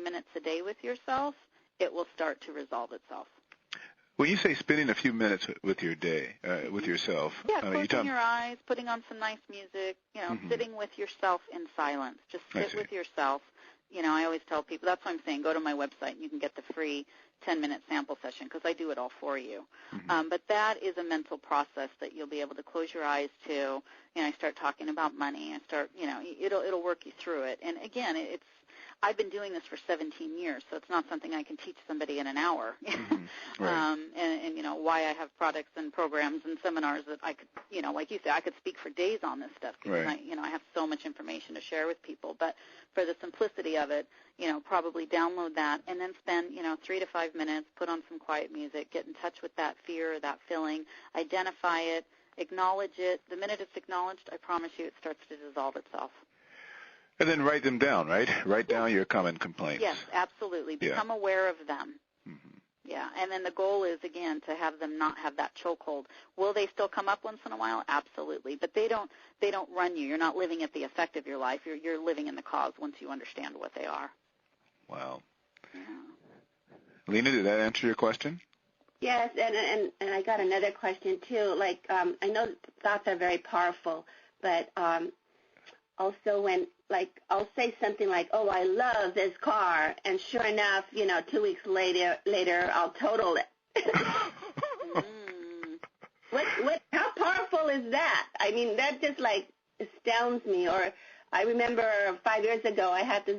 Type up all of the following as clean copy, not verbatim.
minutes a day with yourself, it will start to resolve itself. When you say spending a few minutes with your day, with yourself, yeah, closing your eyes, putting on some nice music, sitting with yourself in silence. Just sit with yourself. I always tell people, that's what I'm saying, go to my website and you can get the free 10-minute sample session because I do it all for you. But that is a mental process that you'll be able to close your eyes to. I start talking about money. I start, it'll work you through it. And again, I've been doing this for 17 years, so it's not something I can teach somebody in an hour. Right. And why I have products and programs and seminars that I could, like you say, I could speak for days on this stuff because I have so much information to share with people. But for the simplicity of it, probably download that and then spend, 3 to 5 minutes, put on some quiet music, get in touch with that fear or that feeling, identify it, acknowledge it. The minute it's acknowledged, I promise you it starts to dissolve itself. And then write them down, right? Write down your common complaints. Yes, absolutely. Become aware of them. Yeah, and then the goal is, again, to have them not have that chokehold. Will they still come up once in a while? Absolutely. But they don't run you. You're not living at the effect of your life. You're living in the cause once you understand what they are. Wow. Yeah. Lena, did that answer your question? Yes, and I got another question, too. Like, I know thoughts are very powerful, but also when, like, I'll say something like, oh, I love this car, and sure enough, 2 weeks later I'll total it. How powerful is that? I mean, that just, like, astounds me. Or I remember 5 years ago I had this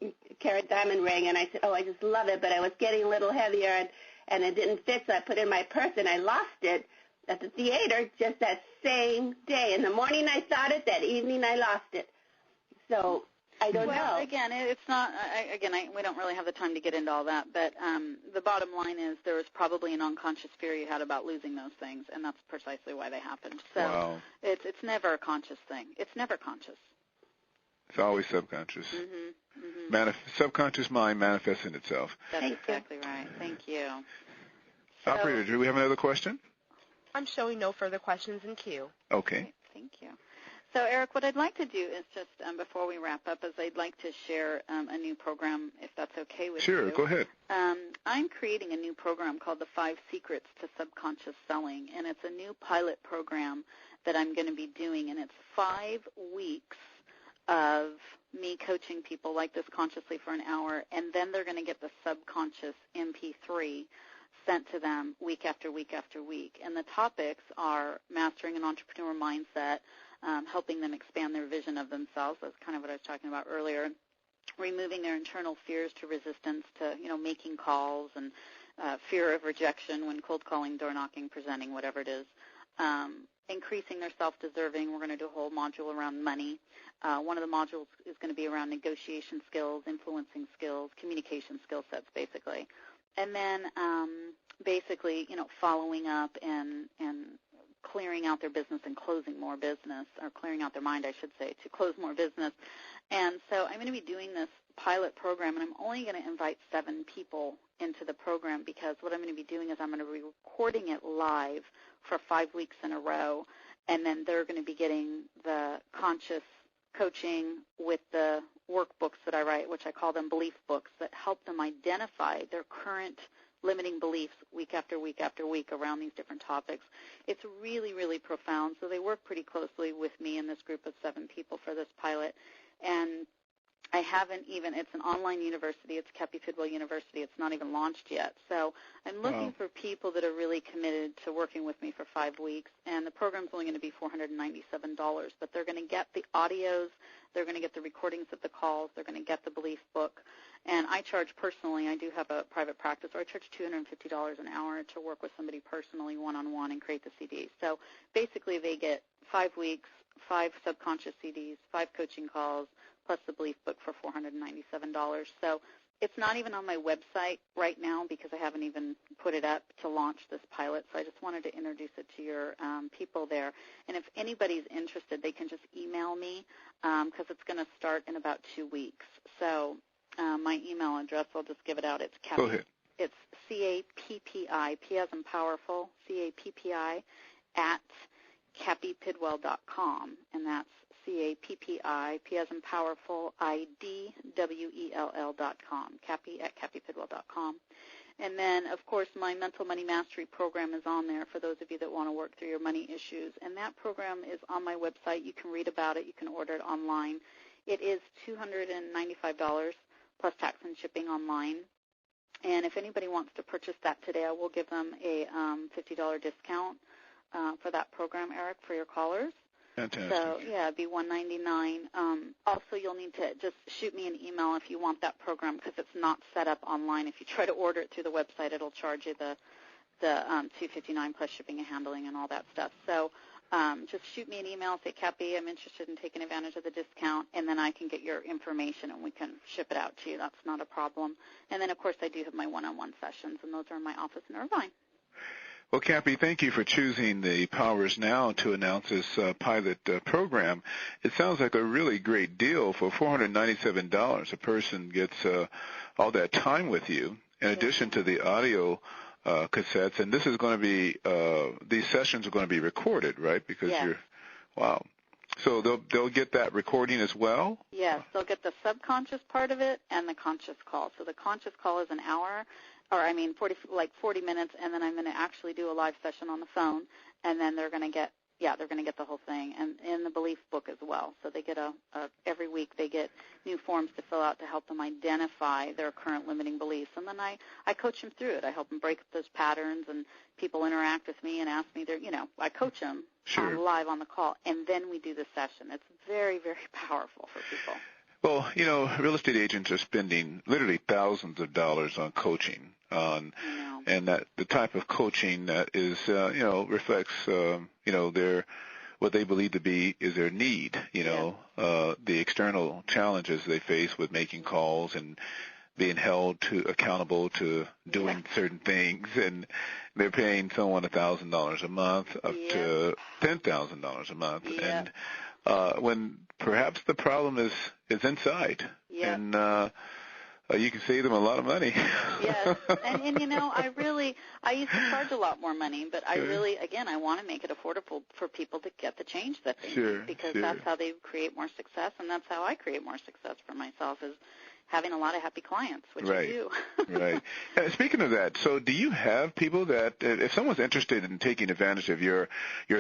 6-carat diamond ring, and I said, oh, I just love it, but I was getting a little heavier, and it didn't fit, so I put it in my purse, and I lost it at the theater just that same day. In the morning I thought it, that evening I lost it. So I don't know. Well, again, it's not, we don't really have the time to get into all that, but the bottom line is there was probably an unconscious fear you had about losing those things, and that's precisely why they happened. So it's never a conscious thing. It's never conscious. It's always subconscious. Subconscious mind manifesting itself. That's exactly right. Thank you. So, Operator, do we have another question? I'm showing no further questions in queue. Okay. Great, thank you. So, Eric, what I'd like to do is just, before we wrap up, is I'd like to share a new program, if that's okay with you. Sure, go ahead. I'm creating a new program called the 5 Secrets to Subconscious Selling, and it's a new pilot program that I'm going to be doing, and it's 5 weeks of me coaching people like this consciously for an hour, and then they're going to get the subconscious MP3 sent to them week after week after week. And the topics are mastering an entrepreneur mindset, helping them expand their vision of themselves. That's kind of what I was talking about earlier. Removing their internal fears to resistance to, making calls and fear of rejection when cold calling, door knocking, presenting, whatever it is. Increasing their self-deserving. We're going to do a whole module around money. One of the modules is going to be around negotiation skills, influencing skills, communication skill sets, basically. And then basically, following up and clearing out their business and closing more business, or clearing out their mind, I should say, to close more business. And so I'm going to be doing this pilot program, and I'm only going to invite 7 people into the program because what I'm going to be doing is I'm going to be recording it live for 5 weeks in a row, and then they're going to be getting the conscious coaching with the workbooks that I write, which I call them belief books, that help them identify their current limiting beliefs week after week after week around these different topics. It's really, really profound. So they work pretty closely with me in this group of 7 people for this pilot. And I haven't even, it's an online university. It's Kepi Pidwell University. It's not even launched yet. So I'm looking for people that are really committed to working with me for 5 weeks. And the program's only going to be $497, but they're going to get the audios. They're going to get the recordings of the calls. They're going to get the belief book. And I charge personally, I do have a private practice, or I charge $250 an hour to work with somebody personally one-on-one and create the CDs. So basically they get 5 weeks, 5 subconscious CDs, 5 coaching calls, plus the belief book for $497. So it's not even on my website right now because I haven't even put it up to launch this pilot. So I just wanted to introduce it to your people there. And if anybody's interested, they can just email me because it's going to start in about 2 weeks. So my email address, I'll just give it out. It's Kepi. Go ahead. It's CAPPI, P as in powerful, CAPPI at KepiPidwell.com, and that's CAPPI, P as in powerful, IDWELL.com, Cappy@CappyPidwell.com. And then, of course, my Mental Money Mastery program is on there for those of you that want to work through your money issues. And that program is on my website. You can read about it. You can order it online. It is $295 plus tax and shipping online. And if anybody wants to purchase that today, I will give them a $50 discount for that program, Eric, for your callers. Fantastic. So, yeah, it'd be $199. Also, you'll need to just shoot me an email if you want that program because it's not set up online. If you try to order it through the website, it'll charge you the $259 plus shipping and handling and all that stuff. So just shoot me an email, say, Cappy, I'm interested in taking advantage of the discount, and then I can get your information and we can ship it out to you. That's not a problem. And then, of course, I do have my one-on-one sessions, and those are in my office in Irvine. Well, Cappy, thank you for choosing the Powers Now to announce this pilot program. It sounds like a really great deal. For $497, a person gets all that time with you, in addition to the audio cassettes. And this is going to be, these sessions are going to be recorded, right? Because wow. So they'll get that recording as well? Yes, they'll get the subconscious part of it and the conscious call. So the conscious call is an hour. 40 minutes, and then I'm going to actually do a live session on the phone, and then they're going to get the whole thing, and in the belief book as well. So they get every week they get new forms to fill out to help them identify their current limiting beliefs, and then I coach them through it. I help them break up those patterns, and people interact with me and ask me I coach them live on the call, and then we do the session. It's very, very powerful for people. Well, real estate agents are spending literally thousands of dollars on coaching, and that the type of coaching that is, reflects, their what they believe to be is their need. The external challenges they face with making calls and being held accountable to doing certain things, and they're paying someone $1,000 a month up to $10,000 a month, and when perhaps the problem is inside, and you can save them a lot of money. Yes, and I used to charge a lot more money, but I want to make it affordable for people to get the change that they need, because that's how they create more success, and that's how I create more success for myself, is having a lot of happy clients, which I do. Right. Speaking of that, so do you have people that, if someone's interested in taking advantage of your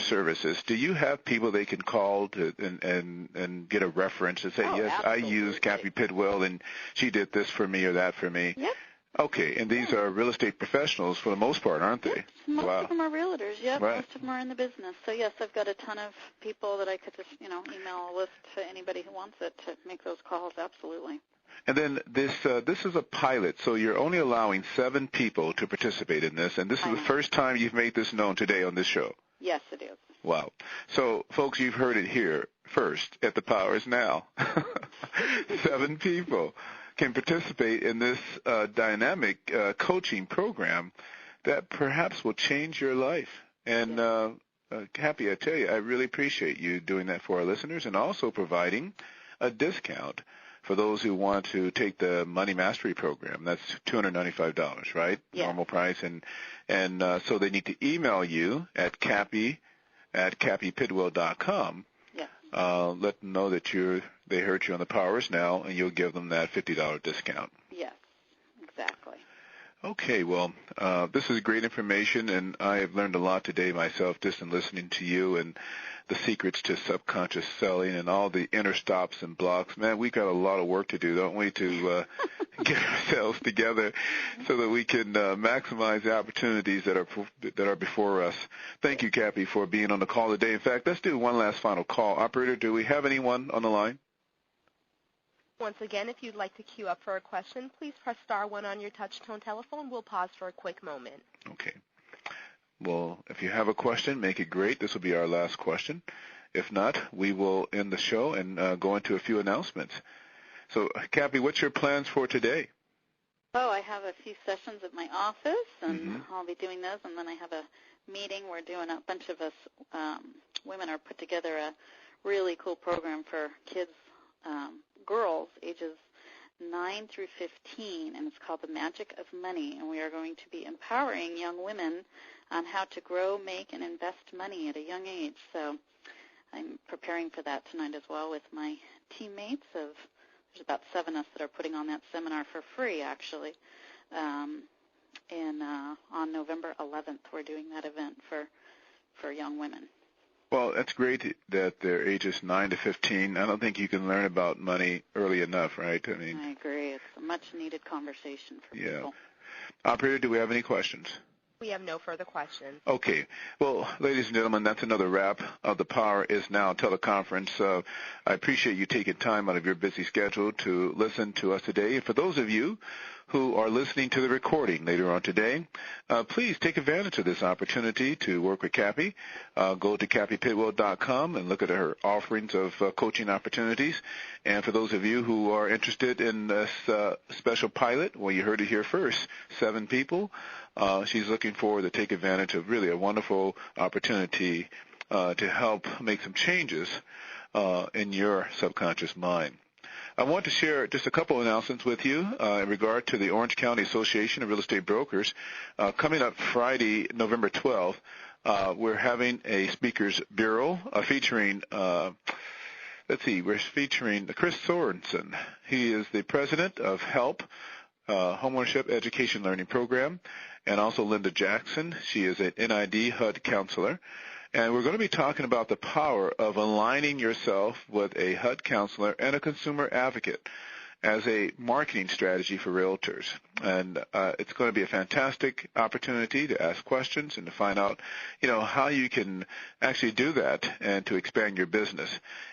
services, do you have people they can call to and get a reference and say, yes, absolutely. I use Cappy Pidwell and she did this for me or that for me? Yep. Okay, and these are real estate professionals for the most part, aren't they? Most of them are realtors, most of them are in the business. So, yes, I've got a ton of people that I could just, email a list to anybody who wants it to make those calls, absolutely. And then this is a pilot, so you're only allowing 7 people to participate in this, and this is the first time you've made this known today on this show. Yes, it is. Wow. So, folks, you've heard it here first at the Powers Now. 7 people can participate in this dynamic coaching program that perhaps will change your life. And, Cappy, I tell you, I really appreciate you doing that for our listeners and also providing a discount for those who want to take the Money Mastery program. That's $295, right? Yes. Normal price. And so they need to email you at cappy@cappypidwell.com. Yes. Let them know that they heard you on the Powers Now, and you'll give them that $50 discount. Yes, exactly. Okay, well, this is great information, and I have learned a lot today myself just in listening to you and the secrets to subconscious selling and all the inner stops and blocks. Man, we got a lot of work to do, don't we, to get ourselves together so that we can maximize the opportunities that are before us. Thank you, Cappy, for being on the call today. In fact, let's do one last final call. Operator, do we have anyone on the line? Once again, if you'd like to queue up for a question, please press *1 on your touch-tone telephone. We'll pause for a quick moment. Okay. Well, if you have a question, make it great. This will be our last question. If not, we will end the show and go into a few announcements. So, Cappy, what's your plans for today? Oh, I have a few sessions at my office, and I'll be doing those. And then I have a meeting. We're doing a bunch of us women are put together a really cool program for kids, girls, ages 9 through 15, and it's called The Magic of Money. And we are going to be empowering young women on how to grow, make, and invest money at a young age. So I'm preparing for that tonight as well with my teammates. There's about 7 of us that are putting on that seminar for free, actually. And on November 11th, we're doing that event for young women. Well, that's great that they're ages 9 to 15. I don't think you can learn about money early enough, right? I agree. It's a much-needed conversation for people. Operator, do we have any questions? We have no further questions. Okay. Well, ladies and gentlemen, that's another wrap of the Power is Now teleconference. I appreciate you taking time out of your busy schedule to listen to us today. And for those of you who are listening to the recording later on today, please take advantage of this opportunity to work with Cappy. Go to CappyPidwell.com and look at her offerings of coaching opportunities. And for those of you who are interested in this special pilot, well, you heard it here first, 7 people. She's looking forward to take advantage of really a wonderful opportunity to help make some changes in your subconscious mind. I want to share just a couple of announcements with you in regard to the Orange County Association of Real Estate Brokers. Coming up Friday, November 12th, we're having a speakers bureau featuring we're featuring Chris Sorensen. He is the president of HELP, Homeownership Education Learning Program, and also Linda Jackson. She is an NID HUD counselor. And we're going to be talking about the power of aligning yourself with a HUD counselor and a consumer advocate as a marketing strategy for realtors. And it's going to be a fantastic opportunity to ask questions and to find out, how you can actually do that and to expand your business.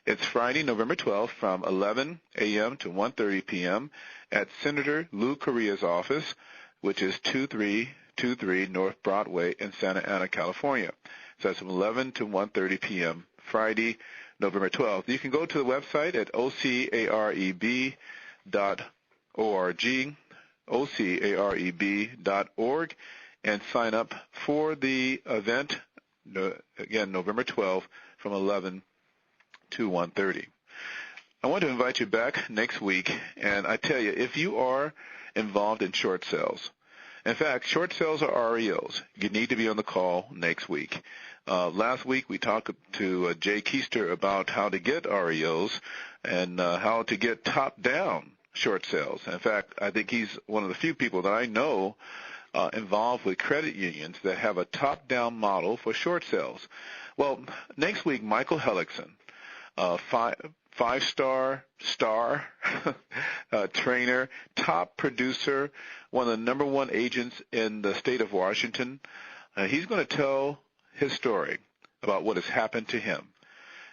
It's Friday, November 12th from 11 a.m. to 1:30 p.m. at Senator Lou Correa's office, which is 2323 North Broadway in Santa Ana, California. So that's from 11 to 1:30 p.m. Friday, November 12th. You can go to the website at ocareb.org, ocareb.org, and sign up for the event, again, November 12th from 11 to 1:30. I want to invite you back next week, and I tell you, if you are involved in short sales, in fact, short sales are REOs, you need to be on the call next week. Last week we talked to Jay Keister about how to get REOs and how to get top-down short sales. In fact, I think he's one of the few people that I know involved with credit unions that have a top-down model for short sales. Well, next week, Michael Hellickson, five-star trainer, top producer, one of the number 1 agents in the state of Washington. He's going to tell his story about what has happened to him.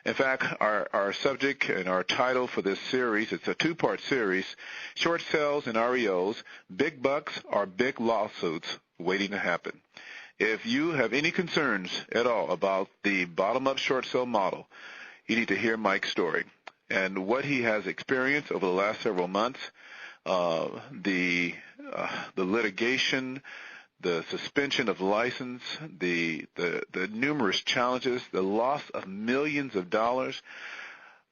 In fact, our subject and our title for this series, it's a 2-part series, Short Sales and REOs, Big Bucks or Big Lawsuits Waiting to Happen. If you have any concerns at all about the bottom-up short sale model, you need to hear Mike's story and what he has experienced over the last several months, the litigation, the suspension of license, the numerous challenges, the loss of millions of dollars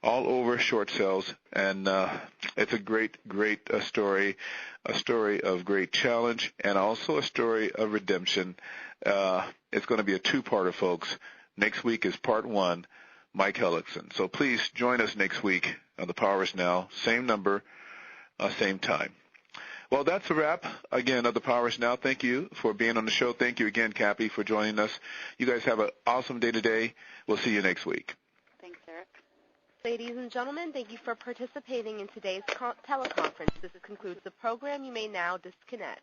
all over short sales. And it's a great story, a story of great challenge, and also a story of redemption. It's going to be a 2-parter, folks. Next week is part 1, Mike Hellickson. So please join us next week on The Power is Now, same number, same time. Well, that's a wrap, again, of The Power is Now. Thank you for being on the show. Thank you again, Cappy, for joining us. You guys have an awesome day today. We'll see you next week. Thanks, Eric. Ladies and gentlemen, thank you for participating in today's teleconference. This concludes the program. You may now disconnect.